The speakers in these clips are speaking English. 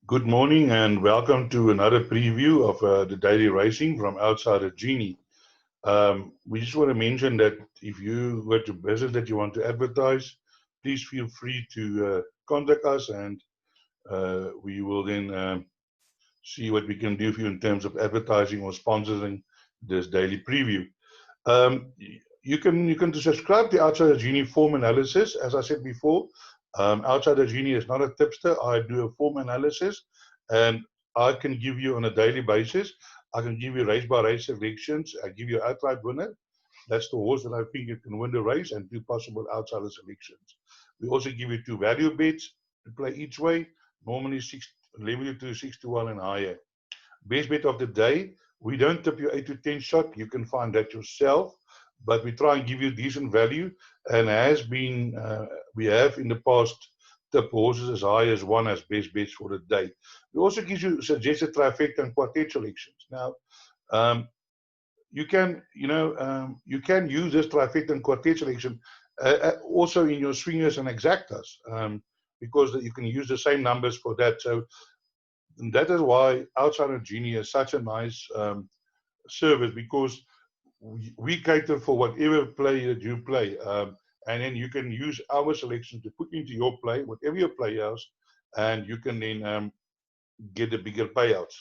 Good morning and welcome to another preview of the daily racing from outside of Genie. We just want to mention that if you got a business that you want to advertise, please feel free to contact us and we will then see what we can do for you in terms of advertising or sponsoring this daily preview. Um, you can subscribe to Outside of Genie form analysis. As I said before, Outside of Genie is not a tipster. I do a form analysis, and I can give you on a daily basis. I can give you race by race selections. I give you outright winner. That's the horse that I think you can win the race, and two possible outsider selections. We also give you two value bets to play each way. Normally level to 6 to 1 and higher. Best bet of the day. We don't tip you 8 to 10 shot. You can find that yourself, but we try and give you decent value. And we have in the past tip horses as high as one as best bets for the day. We also give you suggested trifecta and quartet selections. Now, um, you can use this trifecta and quartet selection also in your swingers and exactas because you can use the same numbers for that. So and that is why Outside of Genie is such a nice service because we cater for whatever play that you play. And then you can use our selection to put into your play, whatever your play is, and you can then get the bigger payouts.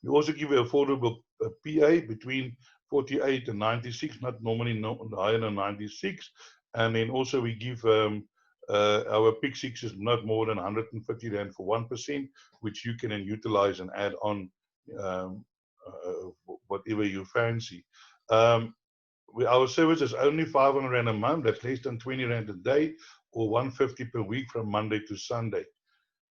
We also give you affordable PA between 48 and 96, not normally higher than 96. And then also we give our pick sixes not more than 150 Rand for 1%, which you can then utilize and add on um, whatever you fancy. Um, our service is only 500 Rand a month. That's less than 20 Rand a day or 150 per week from Monday to Sunday.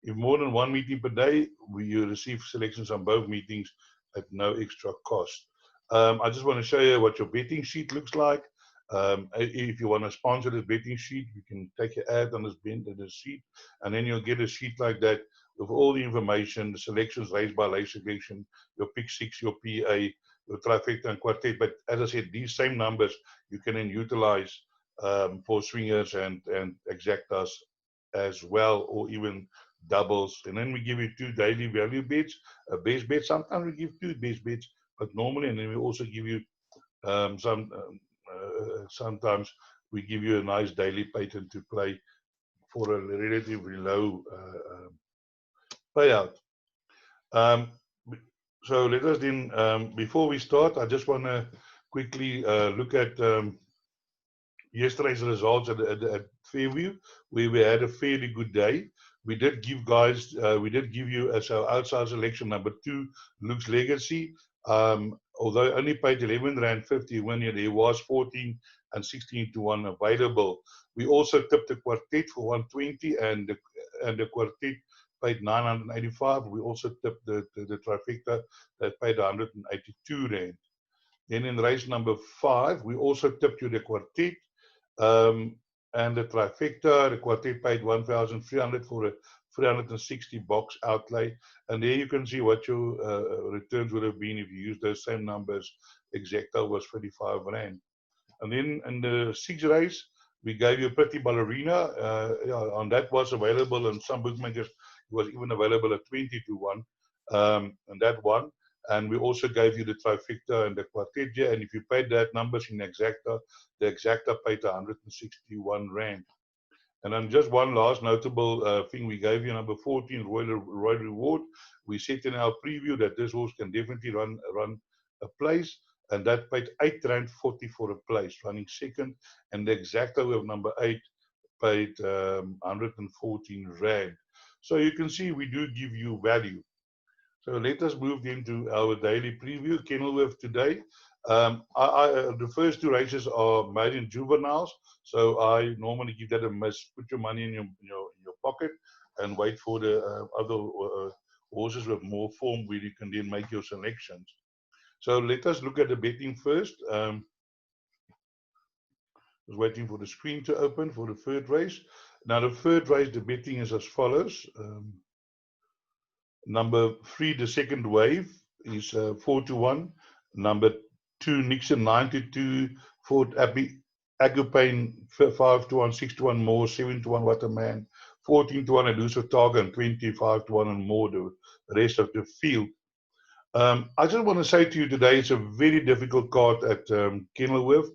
If more than one meeting per day, you receive selections on both meetings at no extra cost. I just want to show you what your betting sheet looks like. If you want to sponsor this betting sheet, you can take your ad on this sheet, and then you'll get a sheet like that with all the information, the selections, race by race selection, your pick six, your PA, your trifecta and quartet. But as I said, these same numbers you can then utilize for swingers and exactas as well, or even doubles. And then we give you two daily value bets, a base bet. Sometimes we give two base bets, but normally, and then we also give you sometimes we give you a nice daily pattern to play for a relatively low payout. Um, so let us then, before we start, I just want to quickly look at yesterday's results at Fairview, where we had a fairly good day. We did give you as our outside selection number 2, Luke's Legacy. Although only paid 11 Rand 50 when there was 14 and 16 to 1 available. We also tipped the quartet for 120 and the quartet paid 985. We also tipped the trifecta that paid 182 Rand. Then in race number 5, we also tipped you the quartet and the trifecta. The quartet paid 1,300 for a 360 box outlay. And there you can see what your returns would have been if you used those same numbers. Exacta was 35 Rand. And then in the 6th race, we gave you a Pretty Ballerina. And that was available, and some bookmakers it was even available at 20 to 1. And that one. And we also gave you the trifecta and the quartet here. And if you paid that numbers in exacta, the exacta paid 161 Rand. And then just one last notable thing, we gave you number 14, Royal Reward. We said in our preview that this horse can definitely run a place, and that paid 8 Rand 40 for a place, running second. And the exacta of number 8 paid 114 Rand. So you can see we do give you value. So let us move into our daily preview. Kenilworth today. The first 2 races are made in juveniles, so I normally give that a miss. Put your money in your pocket and wait for the other horses with more form where you can then make your selections. So let us look at the betting first. Just waiting for the screen to open for the third race. Now the third race, the betting is as follows. Number 3, the second wave, is 4 to 1. Number 2, Nixon 9 to 2. 4, Agupane 5 to 1, 6 to 1 more, 7 to 1 Waterman, 14 to 1 elusive target, and 25 to 1 and more the rest of the field. I just want to say to you today, it's a very difficult card at Kenilworth.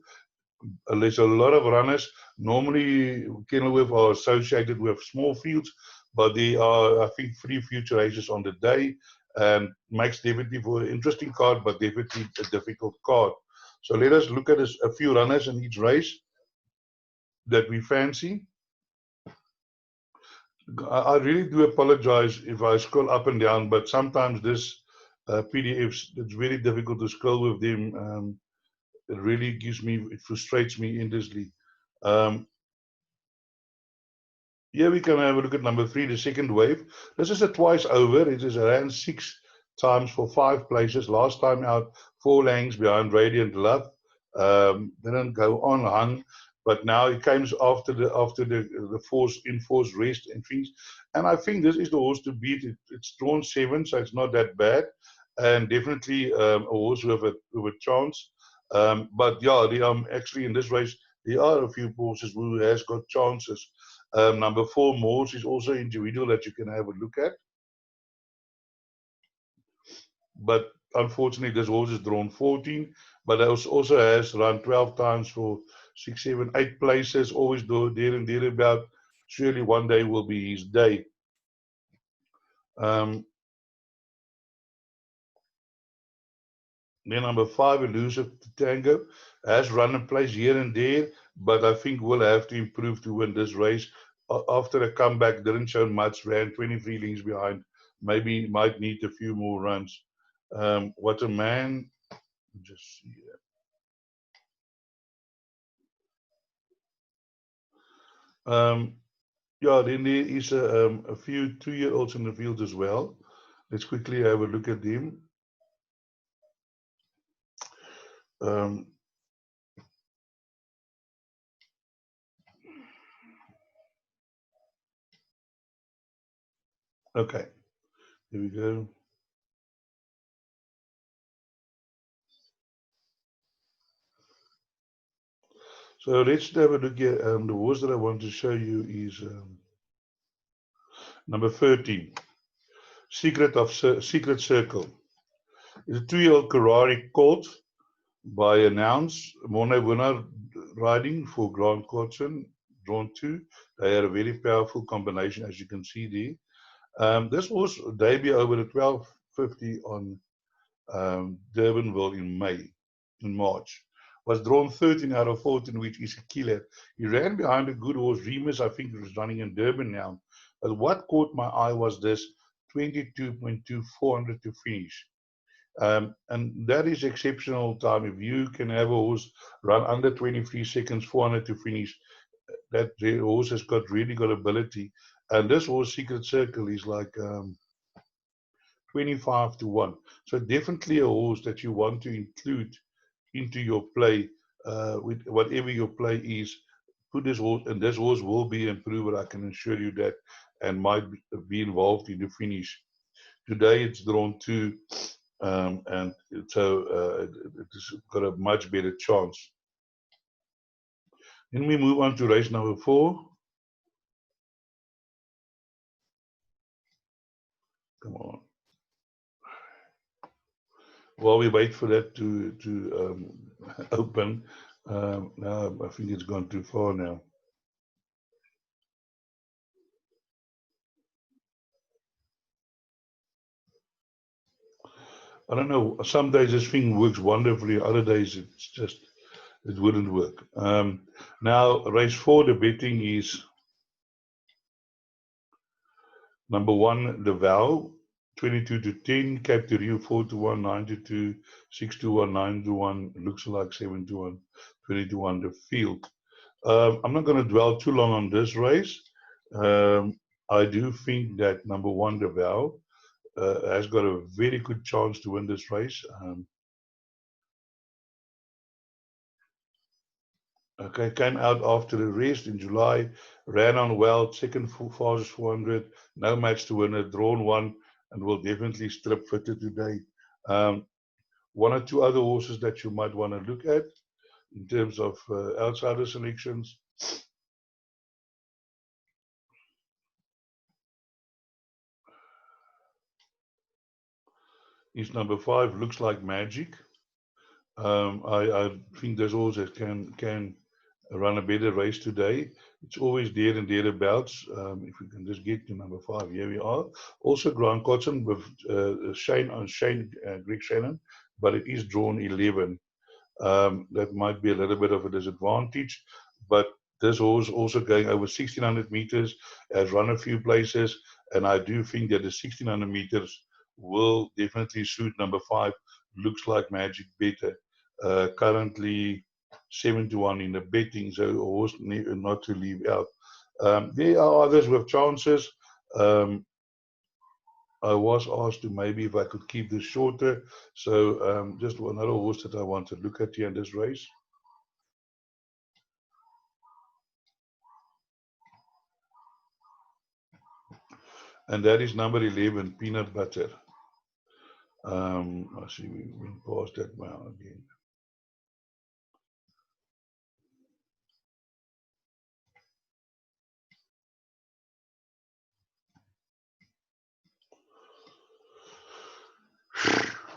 There's a lot of runners. Normally, Kenilworth are associated with small fields, but there are, I think, 3 future races on the day, and makes definitely for an interesting card, but definitely a difficult card. So let us look at a few runners in each race that we fancy. I really do apologize if I scroll up and down, but sometimes this PDFs, it's very difficult to scroll with them. It really it frustrates me endlessly. Here we can have a look at number 3, the second wave. This is a twice over. It is ran 6 times for 5 places. Last time out, 4 lengths behind Radiant Love. Didn't go on, hung, but now it comes after the enforced rest and things. And I think this is the horse to beat. It's drawn 7, so it's not that bad, and definitely a horse with a chance. But yeah, actually in this race there are a few horses who has got chances. Number 4, Morse, is also individual that you can have a look at. But unfortunately, this horse is drawn 14, but it also has run 12 times for 6, 7, 8 places, always there and thereabout. Surely one day will be his day. Then number 5, Elusive Tango, has run a place here and there, but I think will have to improve to win this race. After a comeback, didn't show much, ran 23 lengths behind. Maybe might need a few more runs. What a man. Just see that. Yeah, then there is a few 2-year-olds in the field as well. Let's quickly have a look at them. Okay, here we go. So let's have a look at the horse that I want to show you is number 13, Secret Circle. It's a 2-year-old Ferrari colt by Announce. Mono winner riding for Grand Cotton, drawn 2. They had a very powerful combination, as you can see there. This was debut over the 1250 on Durbanville in March. Was drawn 13 out of 14, which is a killer. He ran behind a good horse, Remus, I think, was running in Durban now. But what caught my eye was this 22.2, 400 to finish. And that is exceptional time. If you can have a horse run under 23 seconds, 400 to finish, that horse has really got ability. And this horse, Secret Circle, is like 25 to 1. So definitely a horse that you want to include into your play, with whatever your play is. Put this horse, and this horse will be an improver, I can assure you that, and might be involved in the finish. Today it's drawn 2, and so it's got a much better chance. Then we move on to race number 4. Come on. While we wait for that to open, now I think it's gone too far now. I don't know. Some days this thing works wonderfully. Other days it wouldn't work. Now race 4, the betting is number 1, the Vow, 22 to 10, Cape to Rio 4 to 1, 9 to 2, 6 to 1, 9 to 1, looks like 7 to 1, 20 to 1, the field. I'm not going to dwell too long on this race. I do think that number 1, the Vow, has got a very good chance to win this race. Okay, came out after the rest in July, ran on well, second fastest 400, no match to win it, drawn 1, and will definitely strip fitter today. 1 or 2 other horses that you might want to look at in terms of outsider selections. is number 5, Looks Like Magic. I think this horse that can run a better race today. It's always there and thereabouts. If we can just get to number 5, here we are. Also Grant Cotton with Greg Shannon, but it is drawn 11. That might be a little bit of a disadvantage, but this horse also going over 1600 meters, has run a few places, and I do think that the 1600 meters will definitely suit number 5, Looks Like Magic, better. Currently 7-1 in the betting, so a horse not to leave out. There are others with chances. I was asked to maybe if I could keep this shorter. So just another horse that I want to look at here in this race. And that is number 11, Peanut Butter. I see we went past that now again.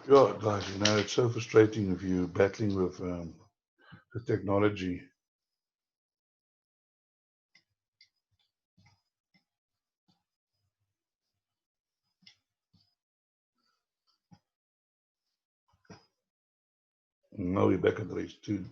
Yeah, guys, you know, it's so frustrating if you're battling with the technology. Now we're back at race 2.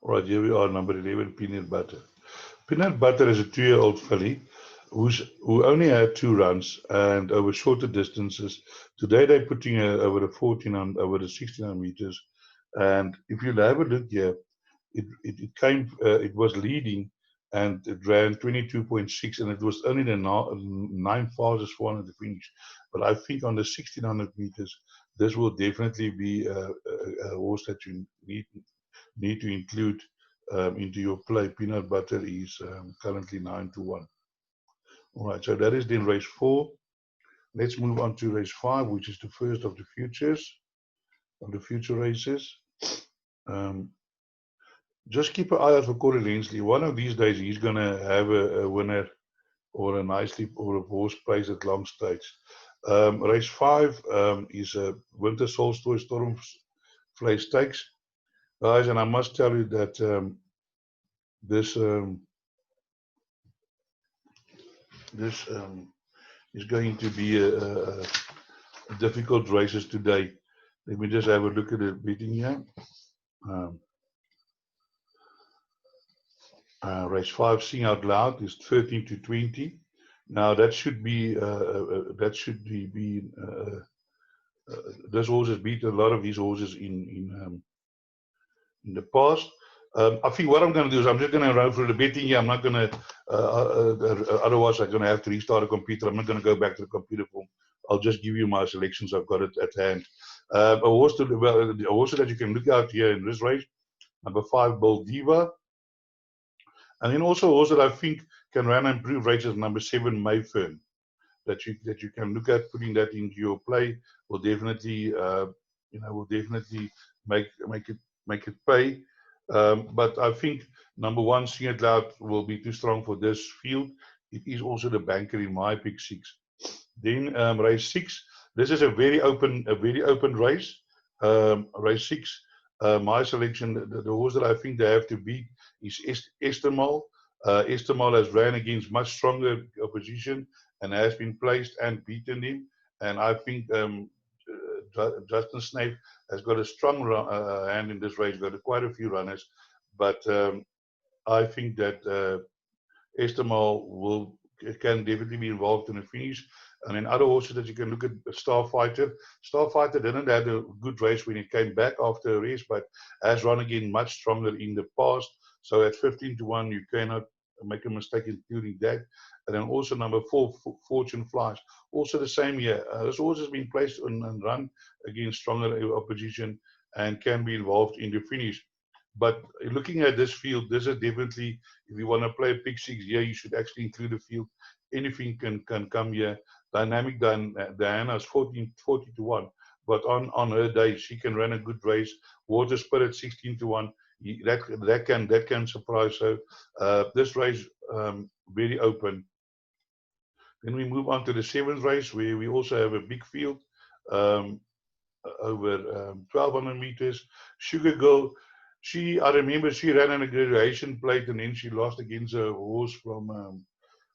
All right, here we are, number 11, Peanut Butter. Peanut Butter is a 2-year-old filly who only had 2 runs and over shorter distances. Today they're putting her over the 1600 meters. And if you have a look here, it was leading and it ran 22.6, and it was only the 9 fastest 400 to finish. But I think on the 1600 meters, this will definitely be a horse that you need to include into your play. Peanut Butter is currently 9-1. All right, so that is then race 4. Let's move on to race 5, which is the first of the futures, of the future races. Just keep an eye out for Corey Lensley. One of these days, he's going to have a winner or a nicely or a horse place at long stakes. Race 5 is a Winter Solstice Stormfly Stakes. Guys, and I must tell you that this is going to be a difficult races today. Let me just have a look at the betting here. Race 5, Sing Out Loud, is 13-20. Now that should be this horse has beat a lot of these horses in the past. I think what I'm going to do is I'm just going to run through the betting here. I'm not going to, otherwise I'm going to have to restart the computer. I'm not going to go back to the computer form. I'll just give you my selections. I've got it at hand. A horse that you can look out here in this race, number 5, Bold Diva. And then also a horse that I think can run and improve races, number 7, Mayfern. That you can look at, putting that into your play will definitely make it pay. But I think number 1, Sing It Loud, will be too strong for this field. It is also the banker in my pick 6. Then race 6. This is a very open race. Race 6. My selection, the horse that I think they have to beat is Estemal. Estemal has ran against much stronger opposition and has been placed and beaten him. And I think Justin Snape has got a strong hand in this race, got quite a few runners. But I think that Estemal will can definitely be involved in the finish. And then other horses that you can look at, Starfighter. Starfighter didn't have a good race when he came back after a race, but has run again much stronger in the past. So at 15 to 1, you cannot make a mistake including that. And then also number 4, Fortune Flies, also the same year. This horse has been placed and run against stronger opposition and can be involved in the finish. But looking at this field, this is definitely, if you want to play a pick six here, you should actually include the field. Anything can come here. Dynamic Diana is 40 to 1, but on her day, she can run a good race. Water Spirit 16 to 1. That can surprise. So this race very open. Then we move on to the 7th race, where we also have a big field um, over 1200 meters. Sugar Girl, I remember she ran in a graduation plate, and then she lost against a horse from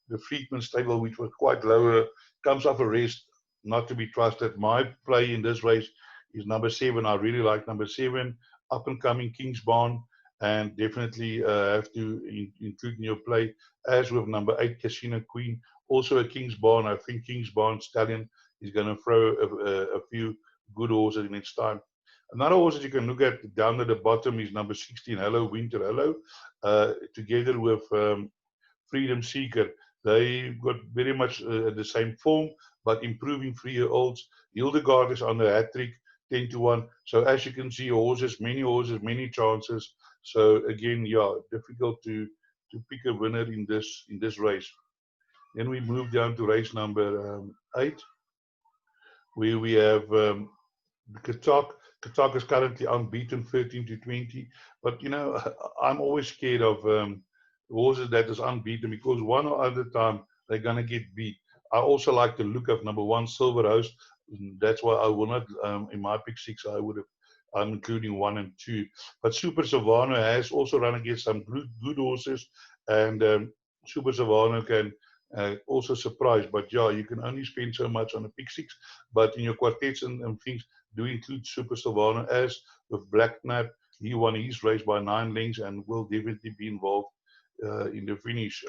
the Friedman stable, which was quite lower. Comes off a rest, not to be trusted. My play in this race is number 7. I really like number 7, up and coming King's Barn, and definitely have to include in your play, as with number 8, Casino Queen. Also a King's Barn. I think King's Barn Stallion is going to throw a few good horses next time. Another horse that you can look at down at the bottom is number 16, Hello Winter Hello, together with Freedom Seeker. They got very much the same form, but improving 3-year-olds. Hildegard is on the hat trick, 10 to 1. So as you can see, horses, many chances. So again, yeah, difficult to pick a winner in this race. Then we move down to race number 8, where we have Katak. Katak is currently unbeaten, 13 to 20. But, you know, I'm always scared of horses that is unbeaten, because one or other time they're going to get beat. I also like the look of number 1, Silver Rose. That's why I will not, in my pick 6, I'm including 1 and 2. But Super Savannah has also run against some good horses, and Super Savannah can also surprise. But yeah, you can only spend so much on a pick 6. But in your quartets and things, do include Super Savannah, as with Black Knight. He won his race by 9 lengths and will definitely be involved in the finish.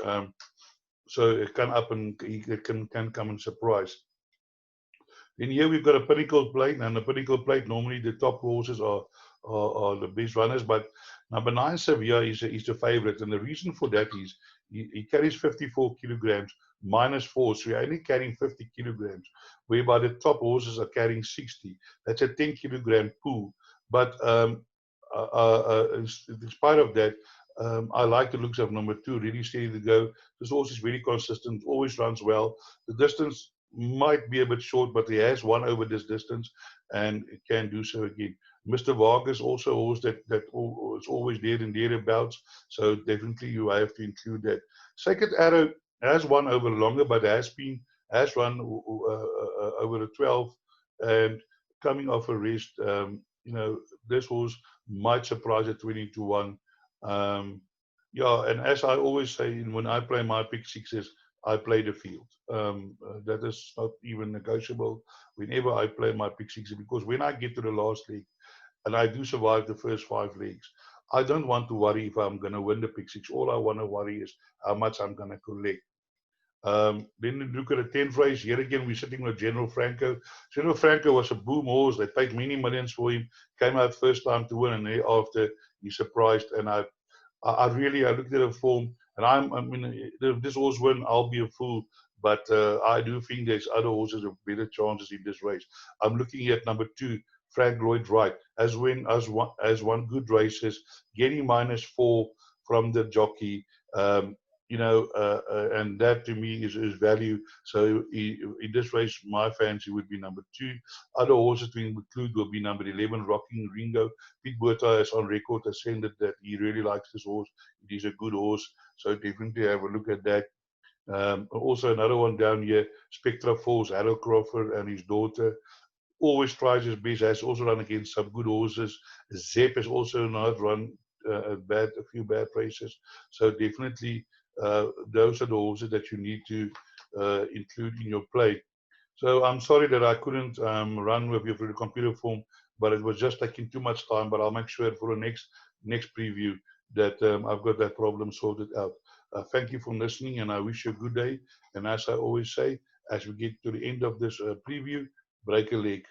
So it can happen, it can come and surprise. Then here we've got a Pinnacle Plate, and the Pinnacle Plate, normally the top horses are the best runners, but number 9, Sevilla, is the favorite, and the reason for that is he carries 54 kilograms minus 4, so you're only carrying 50 kilograms, whereby the top horses are carrying 60. That's a 10 kilogram pool. But in spite of that, I like the looks of number 2, really steady to go. This horse is very consistent, always runs well. The distance might be a bit short, but he has won over this distance and can do so again. Mr. Vargas also a horse that is always there and thereabouts, so definitely you have to include that. Second Arrow has won over longer, but has run over a 12, and coming off a rest. You know, this horse might surprise at 20 to 1. Yeah, and as I always say, when I play my pick 6s, I play the field. That is not even negotiable whenever I play my pick 6s, because when I get to the last leg and I do survive the first 5 legs, I don't want to worry if I'm going to win the pick 6. All I want to worry is how much I'm going to collect. Then look at the 10th race. Here again, we're sitting with General Franco. General Franco was a boom horse. They paid many millions for him. Came out first time to win, and thereafter he surprised. And I looked at the form, and I mean, if this horse win, I'll be a fool. But I do think there's other horses with better chances in this race. I'm looking at number 2, Frank Lloyd Wright, as one good races, getting -4 from the jockey. You know, and that to me is value. So in this race, my fancy would be number 2. Other horses to include will be number 11, Rocking Ringo. Pete Berta is on record as saying that he really likes this horse. It is a good horse, so definitely have a look at that. Also another one down here, Spectra Falls, Harold Crawford and his daughter. Always tries his best, has also run against some good horses. Zep has also not run a few bad races. So definitely those are the horses that you need to include in your play. So I'm sorry that I couldn't run with you through the computer form, but it was just taking too much time. But I'll make sure for the next preview that I've got that problem sorted out. Thank you for listening, and I wish you a good day. And as I always say, as we get to the end of this preview, break a leg.